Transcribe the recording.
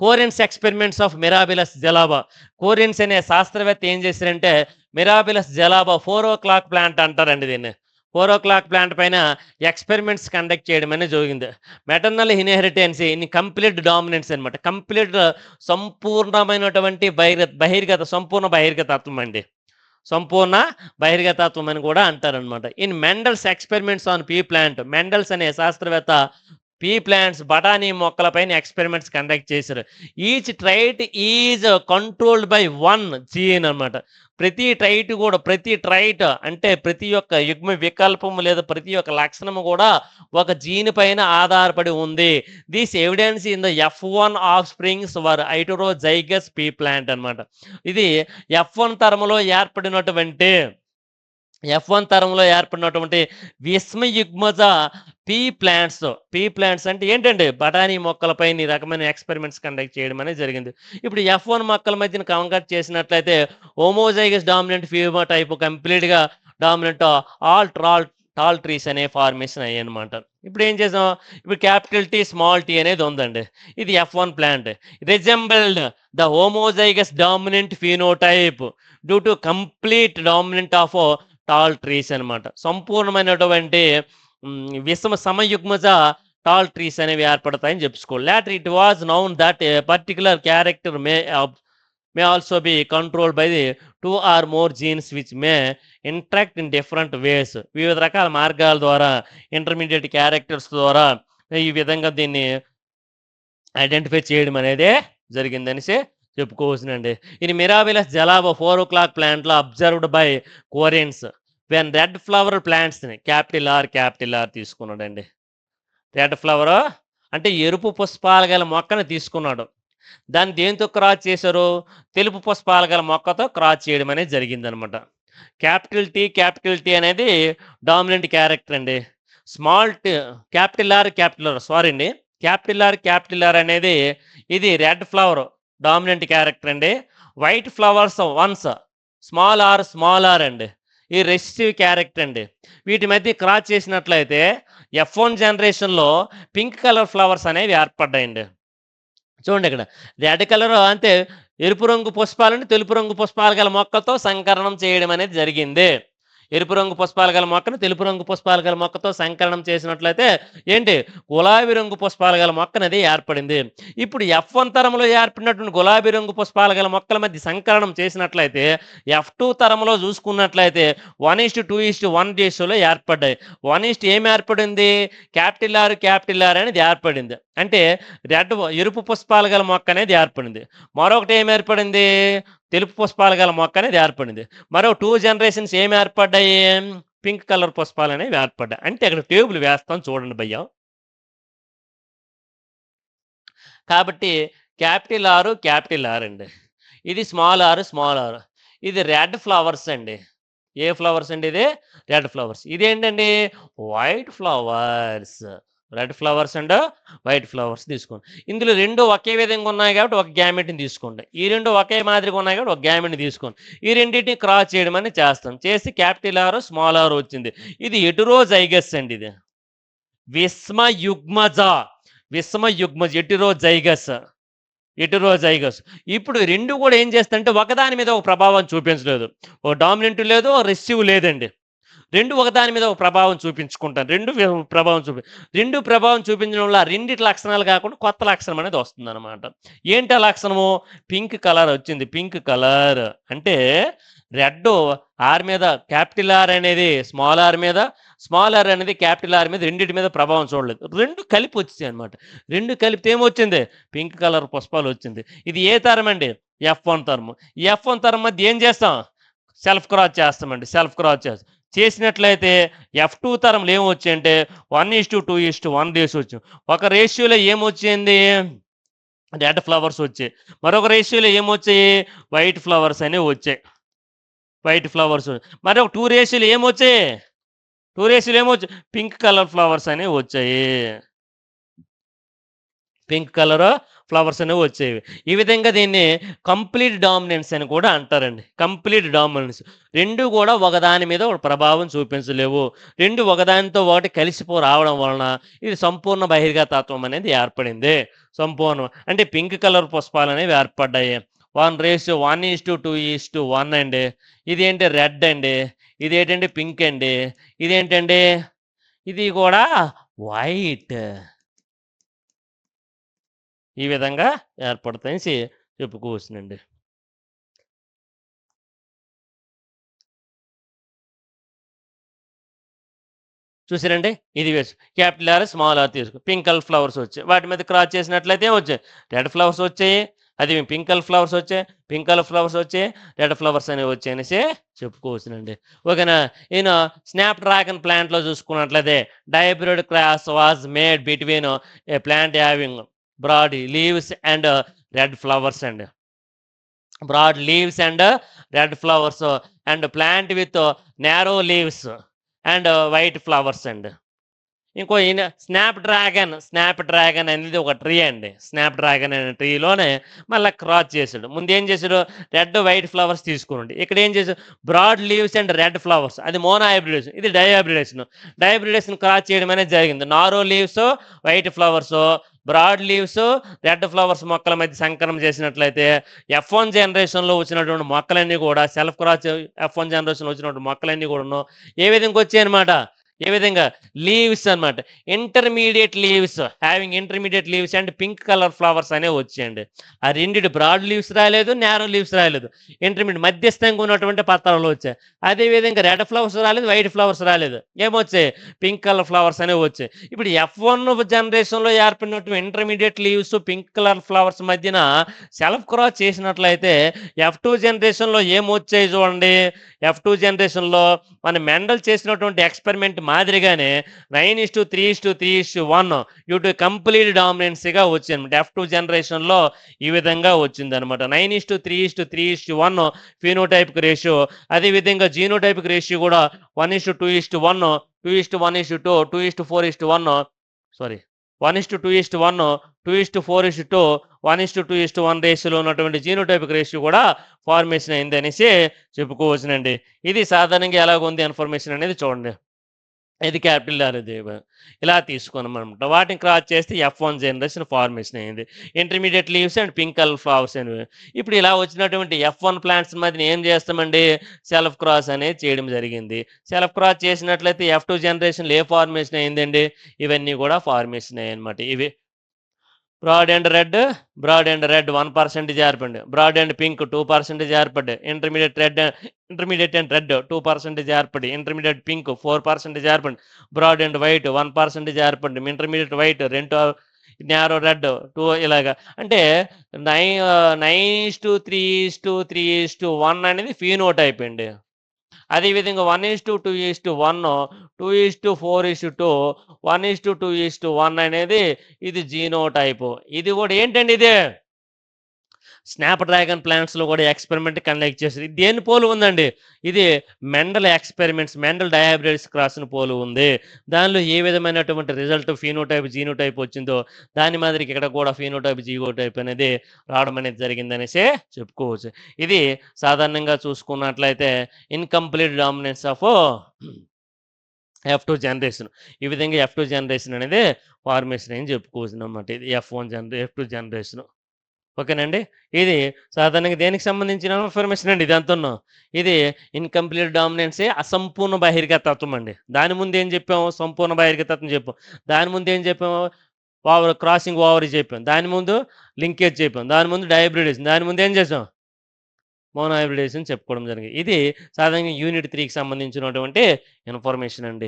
కోరియన్స్ experiments of మిరాబిలస్ జలాబా. కోరియన్స్ అనే శాస్త్రవేత్త ఏం చేశారంటే మిరాబిలస్ జలాబా 4 o'clock ప్లాంట్ అంటారండి దీన్ని. 4 o'clock ప్లాంట్ పైన ఎక్స్పెరిమెంట్స్ కండక్ట్ చేయడం అనేది జరిగింది. Maternal inheritance in complete dominance అనమాట. కంప్లీట్ సంపూర్ణమైనటువంటి సంపూర్ణ బహిర్గతత్వం అండి. సంపూర్ణ బహిర్గతత్వం అని కూడా అంటారనమాట. In Mendel's experiments on pea plant. Mendel's అనే శాస్త్రవేత్త పీ ప్లాంట్స్ బఠానీ మొక్కలపైన ఎక్స్పెరిమెంట్స్ కండక్ట్ చేశారు. Each trait is controlled by one gene అనమాట. ప్రతి ట్రైట్ అంటే ప్రతి ఒక్క యుగ్మ వికల్పము లేదా ప్రతి ఒక్క లక్షణము కూడా ఒక జీన్ పైన ఆధారపడి ఉంది. This evidence in the F1 of springs were heterozygous P plant అనమాట. ఇది F1 తరములో ఏర్పడినటువంటి విస్మయుగ్మజ పీ ప్లాంట్స్ అంటే ఏంటంటే బఠానీ మొక్కలపై ఈ రకమైన ఎక్స్పెరిమెంట్స్ కండక్ట్ చేయడం అనేది జరిగింది. ఇప్పుడు F1 మొక్కల మధ్యన కంకట్ చేసినట్లయితే హోమోజైగస్ డామినెంట్ ఫినోటైప్ కంప్లీట్గా డామినెంట్ టాల్ ట్రీస్ అనే ఫార్మేషన్ అయ్యాయి అనమాట. ఇప్పుడు ఏం చేసాం, ఇప్పుడు క్యాపిటల్ టీ స్మాల్ టీ అనేది ఉందండి. ఇది F1 plant resembled the homozygous dominant phenotype due to complete dominant of tall trees అనమాట. సంపూర్ణమైనటువంటి విషమ సమయుగ్మజ టాల్ ట్రీస్ అనేవి ఏర్పడతాయని చెప్పుకోవాలి. Later it was known that a particular character may also be controlled by the 2 or more genes which may interact in different ways. వివిధ రకాల మార్గాల ద్వారా ఇంటర్మీడియట్ క్యారెక్టర్స్ ద్వారా ఈ విధంగా దీన్ని ఐడెంటిఫై చేయడం అనేది జరిగిందనేసి చెప్పుకోవచ్చునండి. ఇది మిరాబిలస్ జలాబా 4 o'clock ప్లాంట్లో observed by Correns when red flower ప్లాంట్స్ని క్యాపిటల్ ఆర్ తీసుకున్నాడండి. రెడ్ ఫ్లవర్ అంటే ఎరుపు పుష్పాలు గల మొక్కను తీసుకున్నాడు. దాన్ని దేంతో క్రాస్ చేశారు, తెలుపు పుష్పాలు గల మొక్కతో క్రాస్ చేయడం అనేది జరిగిందనమాట. క్యాపిటల్ టీ అనేది డామినెంట్ క్యారెక్టర్ అండి. క్యాపిటల్ ఆర్ అనేది ఇది రెడ్ ఫ్లవర్ డామినెంట్ క్యారెక్టర్ అండి. White flowers ones small R అండి ఈ రెసిస్టివ్ క్యారెక్టర్ అండి. వీటి మధ్య క్రాస్ చేసినట్లయితే F1 జనరేషన్లో పింక్ కలర్ ఫ్లవర్స్ అనేవి ఏర్పడ్డాయండి. చూడండి ఇక్కడ రెడ్ కలర్ అంటే ఎరుపు రంగు పుష్పాలను తెలుపు రంగు పుష్పాలు గల మొక్కలతో సంకరణం చేయడం అనేది జరిగింది. ఎరుపు రంగు పుష్పాలు గల మొక్కను తెలుపు రంగు పుష్పాలు గల మొక్కతో సంకలనం చేసినట్లయితే ఏంటి గులాబీ రంగు పుష్పాలు గల మొక్కనది ఏర్పడింది. ఇప్పుడు F1 తరంలో ఏర్పడినటువంటి గులాబీ రంగు పుష్పాలు గల మొక్కల మధ్య సంకలనం చేసినట్లయితే F2 తరంలో చూసుకున్నట్లయితే 1:2:1 రేషియోలో ఏర్పడ్డాయి. 1 ఏం ఏర్పడింది, క్యాపిటల్ ఆర్ అనేది ఏర్పడింది. అంటే ఎరుపు పుష్పాలు గల మొక్క అనేది ఏర్పడింది. మరొకటి ఏం ఏర్పడింది, తెలుపు పుష్పాలు గల మొక్క అనేది ఏర్పడింది. మరో 2 జనరేషన్స్ ఏమి ఏర్పడ్డాయి, పింక్ కలర్ పుష్పాలు అనేవి ఏర్పడ్డాయి. అంటే అక్కడ టేబుల్ వేస్తాం చూడండి భయ్య. కాబట్టి క్యాపిటల్ ఆర్ అండి, ఇది స్మాల్ ఆర్, ఇది రెడ్ ఫ్లవర్స్ అండి. ఏ ఫ్లవర్స్ అండి, ఇది రెడ్ ఫ్లవర్స్. ఇదేంటండి white flowers. Red flowers and white flowers తీసుకోండి. ఇందులో రెండు ఒకే విధంగా ఉన్నాయి కాబట్టి ఒక గ్యామెట్ని తీసుకోండి. ఈ రెండు ఒకే మాదిరిగా ఉన్నాయి కాబట్టి ఒక గ్యామెట్ని తీసుకోండి. ఈ రెండింటిని క్రాస్ చేయడం అనేది చేస్తాం. చేసి క్యాపిటల్ ఆర్ స్మాల్ ఆర్ వచ్చింది. ఇది హెటెరోజైగస్ అండి. ఇది విస్మయుగ్మజ హెటెరోజైగస్. ఇప్పుడు రెండు కూడా ఏం చేస్తాయంటే ఒకదాని మీద ఒక ప్రభావం చూపించలేదు. ఒక డామినెంట్ లేదు, ఒక రెసివ్ లేదండి. రెండు ఒకదాని మీద ఒక ప్రభావం చూపించుకుంటాను. రెండు ప్రభావం చూపించడం వల్ల రెండిటి లక్షణాలు కాకుండా కొత్త లక్షణం అనేది వస్తుంది అనమాట. ఏంటి ఆ లక్షణము, పింక్ కలర్ వచ్చింది. పింక్ కలర్ అంటే రెడ్ ఆర్ మీద క్యాపిటల్ ఆర్ అనేది స్మాల్ ఆర్ మీద, స్మాల్ ఆర్ అనేది క్యాపిటల్ ఆర్ మీద రెండింటి మీద ప్రభావం చూడలేదు. రెండు కలిపి వచ్చాయి అనమాట. రెండు కలిపితే ఏమొచ్చింది, పింక్ కలర్ పుష్పాలు వచ్చింది. ఇది ఏ తరం అండి, F1 తరం. ఈ F1 తరం మధ్య ఏం చేస్తాం, సెల్ఫ్ క్రాస్ చేస్తామండి. చేసినట్లయితే F2 తరంలో ఏమొచ్చాయంటే 1:2:1 రేషియో వచ్చింది. ఒక రేషియోలో ఏమొచ్చింది, రెడ్ ఫ్లవర్స్ వచ్చాయి. మరొక రేషియోలో ఏమొచ్చాయి, వైట్ ఫ్లవర్స్ అనేవి వచ్చాయి. మరొక 2 రేషియోలు ఏమొచ్చాయి, పింక్ కలర్ ఫ్లవర్స్ అనేవి వచ్చాయి. పింక్ కలర్ ఫ్లవర్స్ అనేవి వచ్చేవి. ఈ విధంగా దీన్ని కంప్లీట్ డామినెన్స్ అని కూడా అంటారండి. Complete dominance. 2 కూడా ఒకదాని మీద ఒకటి ప్రభావం చూపించలేవు. 2 ఒకదానితో ఒకటి రావడం వలన ఇది సంపూర్ణ బహిర్గతత్వం అనేది ఏర్పడింది. సంపూర్ణం అంటే పింక్ కలర్ పుష్పాలనేవి ఏర్పడ్డాయి. 1:1:2:1 అండి. ఇదేంటి రెడ్ అండి. ఇదేంటండి పింక్ అండి. ఇదేంటండి ఇది కూడా వైట్. ఈ విధంగా ఏర్పడతాయనేసి చెప్పుకోవచ్చునండి. చూసారండి? ఇది క్యాపిటల్ ఆర్, స్మాల్ ఆర్ తీసుకో. పింక్ కలర్ ఫ్లవర్స్ వచ్చాయి. వాటి మీద క్రాస్ చేసినట్లయితే వచ్చాయి. రెడ్ ఫ్లవర్స్ వచ్చాయి. అది పింక్ కలర్ ఫ్లవర్స్ వచ్చాయి. పింక్ కలర్ ఫ్లవర్స్ వచ్చాయి. రెడ్ ఫ్లవర్స్ అనేవి వచ్చాయనేసి చెప్పుకోవచ్చునండి. ఓకేనా? ఈయన స్నాప్ డ్రాగన్ ప్లాంట్‌లో చూసుకున్నట్లయితే dihybrid cross was made between a plant having broad leaves and red flowers అండి. Broad leaves and red flowers and plant with narrow leaves and white flowers అండి. ఇంకో ఈయన స్నాప్ డ్రాగన్ అనేది ఒక ట్రీ అండి. Snap dragon అనే ట్రీలోనే మళ్ళీ cross చేసాడు. ముందు ఏం చేశాడు? రెడ్ వైట్ ఫ్లవర్స్ తీసుకున్నాడు. ఇక్కడ ఏం చేశాడు? Broad leaves and red flowers. అది మోనో హైబ్రిడేషన్, ఇది డైహైబ్రిడేషన్ క్రాస్ చేయడం అనేది జరిగింది. Narrow leaves white flowers, broad leaves red flowers మొక్కల మధ్య సంకలనం చేసినట్లయితే F1 జనరేషన్లో వచ్చినటువంటి మొక్కలన్నీ కూడా సెల్ఫ్ క్రాస్ F1 జనరేషన్లో వచ్చినటువంటి మొక్కలన్నీ కూడా ఏ విధంగా వచ్చాయి అనమాట? ఏ విధంగా? లీవ్స్ అనమాట. Intermediate leaves and pink colour flowers అనేవి వచ్చాయండి. ఆ రెండిటి బ్రాడ్ లీవ్స్ రాలేదు, నారో లీవ్స్ రాలేదు. ఇంటర్మీడియట్ మధ్యస్థంగా ఉన్నటువంటి పత్రాలు వచ్చాయి. అదేవిధంగా రెడ్ ఫ్లవర్స్ రాలేదు, వైట్ ఫ్లవర్స్ రాలేదు. ఏమొచ్చాయి? పింక్ కలర్ ఫ్లవర్స్ అనేవి వచ్చాయి. ఇప్పుడు F1 జనరేషన్లో ఏర్పడినటువంటి intermediate leaves, pink colour flowers మధ్యన సెల్ఫ్ క్రాస్ చేసినట్లయితే F2 జనరేషన్లో ఏమొచ్చాయి చూడండి. F2 జనరేషన్లో మన మెండల్ చేసినటువంటి ఎక్స్పెరిమెంట్ మాదిరిగానే 9:3:3:1 డ్యూ టు కంప్లీట్ డామినెన్సీగా వచ్చిందనమాట. F2 జనరేషన్లో ఈ విధంగా వచ్చిందనమాట. 9:3:3:1 ఫినోటైపిక్ రేషియో. అదేవిధంగా జీనోటైపిక్ రేషియో కూడా 1:2:1, 2:1:2, 2:4:1 సారీ 1:2:1, 2:4:2, 1:2:1 రేషియోలో ఉన్నటువంటి జీనోటైపిక్ రేషియో కూడా ఫార్మేషన్ అయింది అనేసి చెప్పుకోవచ్చునండి. ఇది సాధారణంగా ఎలాగుంది ఇన్ఫర్మేషన్ అనేది చూడండి. ఇది క్యాపిటల్ ఆర్ ఇది ఇలా తీసుకున్నామనమాట. వాటిని క్రాస్ చేస్తే F1 జనరేషన్ ఫార్మేషన్ అయింది. Intermediate leaves and pink colour flowers అనేవి. ఇప్పుడు ఇలా వచ్చినటువంటి F1 ప్లాంట్స్ మధ్యన ఏం చేస్తామండి? సెల్ఫ్ క్రాస్ అనేది చేయడం జరిగింది. సెల్ఫ్ క్రాస్ చేసినట్లయితే F2 జనరేషన్లో ఏ ఫార్మేషన్ అయిందండి? ఇవన్నీ కూడా ఫార్మేషన్ అయ్యాయి అనమాట. ఇవి బ్రాడ్ అండ్ రెడ్ 1% ఏర్పడింది. బ్రాడ్ అండ్ పింక్ 2% ఏర్పడ్డాయి. ఇంటర్మీడియట్ అండ్ రెడ్ 2% ఏర్పడి, ఇంటర్మీడియట్ పింక్ 4% ఏర్పడింది. బ్రాడ్ అండ్ వైట్ 1% ఏర్పడింది. ఇంటర్మీడియట్ వైట్ 2, నారో రెడ్ 2 ఇలాగా. అంటే 9:3:3:1 అనేది ఫీనోటైప్ అండి. అదేవిధంగా 1:2:1, 2:4:2, 1:2:1 అనేది ఇది జీనోటైప్. ఇది కూడా ఏంటండి ఇది? స్నాప్ డ్రాగన్ ప్లాంట్స్‌లో కూడా ఎక్స్పెరిమెంట్ కండక్ట్ చేశారు. ఇది దేన్ని పోలి ఉందండి? ఇది మెండల్ డైహైబ్రిడ్స్ క్రాస్‌ని పోలి ఉంది. దానిలో ఏ విధమైనటువంటి రిజల్ట్ ఫినోటైప్, జీనోటైప్ వచ్చిందో దాని మాదిరికి ఇక్కడ కూడా ఫినోటైప్, జీనోటైప్ అనేది రావడం అనేది జరిగిందనేసే చెప్పుకోవచ్చు. ఇది సాధారణంగా చూసుకున్నట్లయితే incomplete dominance of F2 generation. ఈ విధంగా F2 జనరేషన్ అనేది ఫార్మేషన్ అని చెప్పుకోవచ్చునన్నమాట. ఇది F2 జనరేషన్. ఓకేనండి. ఇది సాధారణంగా దేనికి సంబంధించిన ఇన్ఫర్మేషన్ అండి ఇదంతాను. ఇది ఇన్‌కంప్లీట్ డామినెన్సే అసంపూర్ణ బహిర్గతత్వం అండి. దాని ముందు ఏం చెప్పాము? సంపూర్ణ బహిర్గతత్వం చెప్పాం. దాని ముందు ఏం చెప్పాము? క్రాసింగ్ ఓవర్ చెప్పాం. దాని ముందు లింకేజ్ చెప్పాం. దాని ముందు డైబ్రిడేషన్. దాని ముందు ఏం చేసాం? మోనో హైబ్రిడేషన్ చెప్పుకోవడం జరిగింది. ఇది సాధారణంగా యూనిట్ 3కి సంబంధించినటువంటి ఇన్ఫర్మేషన్ అండి.